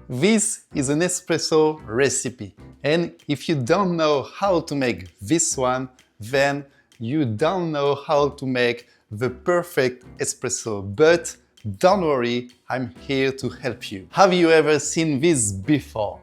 This is an espresso recipe, and if you don't know how to make this one, then you don't know how to make the perfect espresso. But don't worry, I'm here to help you. Have you ever seen this before?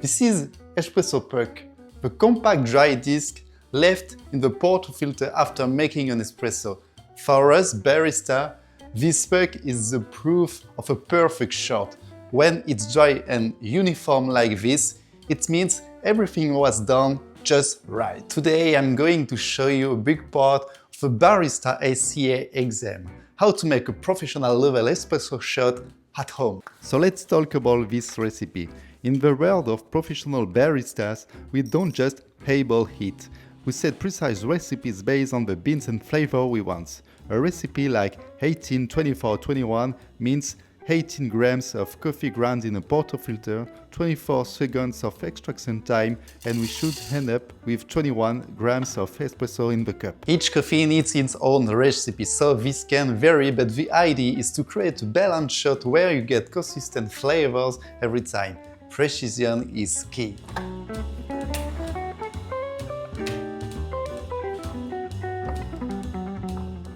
This is Espresso Puck, the compact dry disc left in the portafilter after making an espresso. For us barista, this puck is the proof of a perfect shot. When it's dry and uniform like this, it means everything was done just right. Today I'm going to show you a big part of the Barista ACA exam, how to make a professional level espresso shot at home. So let's talk about this recipe. In the world of professional baristas, we don't just eyeball heat. We set precise recipes based on the beans and flavor we want. A recipe like 18-24-21 means 18 grams of coffee ground in a portafilter, 24 seconds of extraction time, and we should end up with 21 grams of espresso in the cup. Each coffee needs its own recipe, so this can vary, but the idea is to create a balanced shot where you get consistent flavors every time. Precision is key.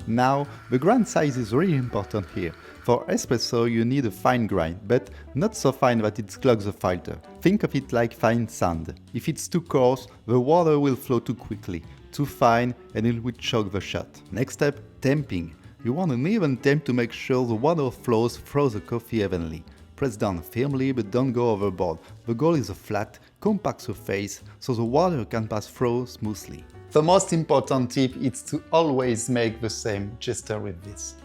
Now, the grind size is really important here. For espresso, you need a fine grind, but not so fine that it clogs the filter. Think of it like fine sand. If it's too coarse, the water will flow too quickly. Too fine, and it will choke the shot. Next step, temping. You want an even temp to make sure the water flows through the coffee evenly. Press down firmly, but don't go overboard. The goal is a flat, compact surface, so the water can pass through smoothly. The most important tip is to always make the same gesture with this.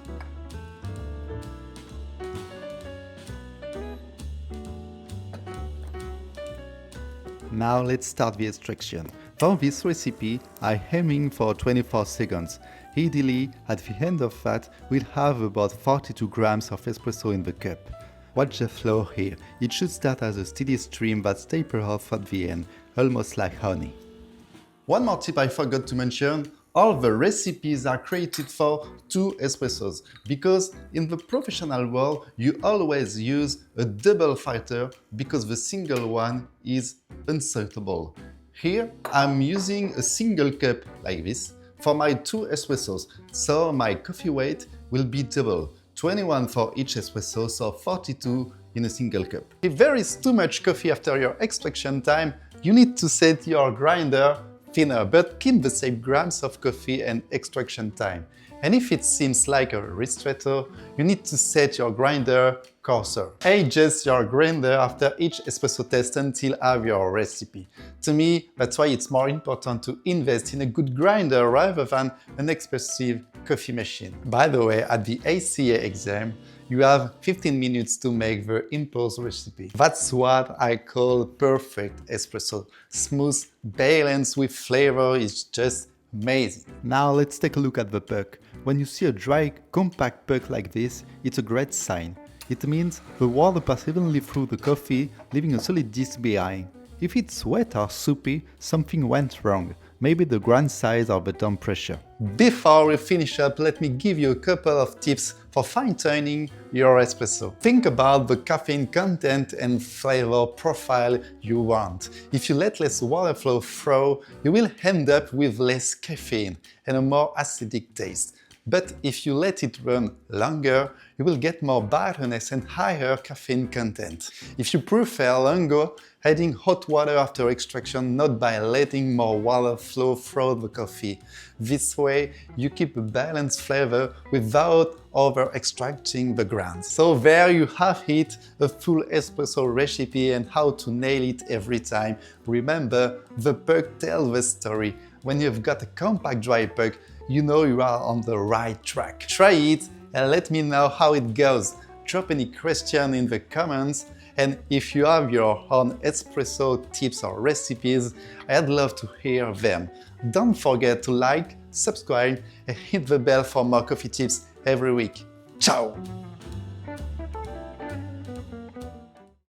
Now let's start the extraction. For this recipe, I'm aiming for 24 seconds. Ideally, at the end of that, we'll have about 42 grams of espresso in the cup. Watch the flow here. It should start as a steady stream that tapers off at the end, almost like honey. One more tip I forgot to mention, all the recipes are created for 2 espressos, because in the professional world you always use a double filter because the single one is unsuitable. Here I'm using a single cup like this for my 2 espressos, so my coffee weight will be double, 21 for each espresso, so 42 in a single cup. If there is too much coffee after your extraction time, you need to set your grinder thinner, but keep the same grams of coffee and extraction time. And if it seems like a ristretto, you need to set your grinder coarser. Adjust your grinder after each espresso test until you have your recipe. To me, that's why it's more important to invest in a good grinder rather than an expensive coffee machine. By the way, at the ACA exam, you have 15 minutes to make the impulse recipe. That's what I call perfect espresso. Smooth, balanced with flavor is just amazing. Now let's take a look at the puck. When you see a dry, compact puck like this, it's a great sign. It means the water passes evenly through the coffee, leaving a solid disc behind. If it's wet or soupy, something went wrong. Maybe the grind size or the temperature. Before we finish up, let me give you a couple of tips for fine-tuning your espresso. Think about the caffeine content and flavor profile you want. If you let less water flow through, you will end up with less caffeine and a more acidic taste. But if you let it run longer, you will get more bitterness and higher caffeine content. If you prefer longer, adding hot water after extraction, not by letting more water flow through the coffee. This way, you keep a balanced flavor without over-extracting the grounds. So there you have it, a full espresso recipe and how to nail it every time. Remember, the puck tells the story. When you've got a compact dry puck, you know you are on the right track. Try it and let me know how it goes. Drop any question in the comments, and if you have your own espresso tips or recipes, I'd love to hear them. Don't forget to like, subscribe and hit the bell for more coffee tips every week. Ciao!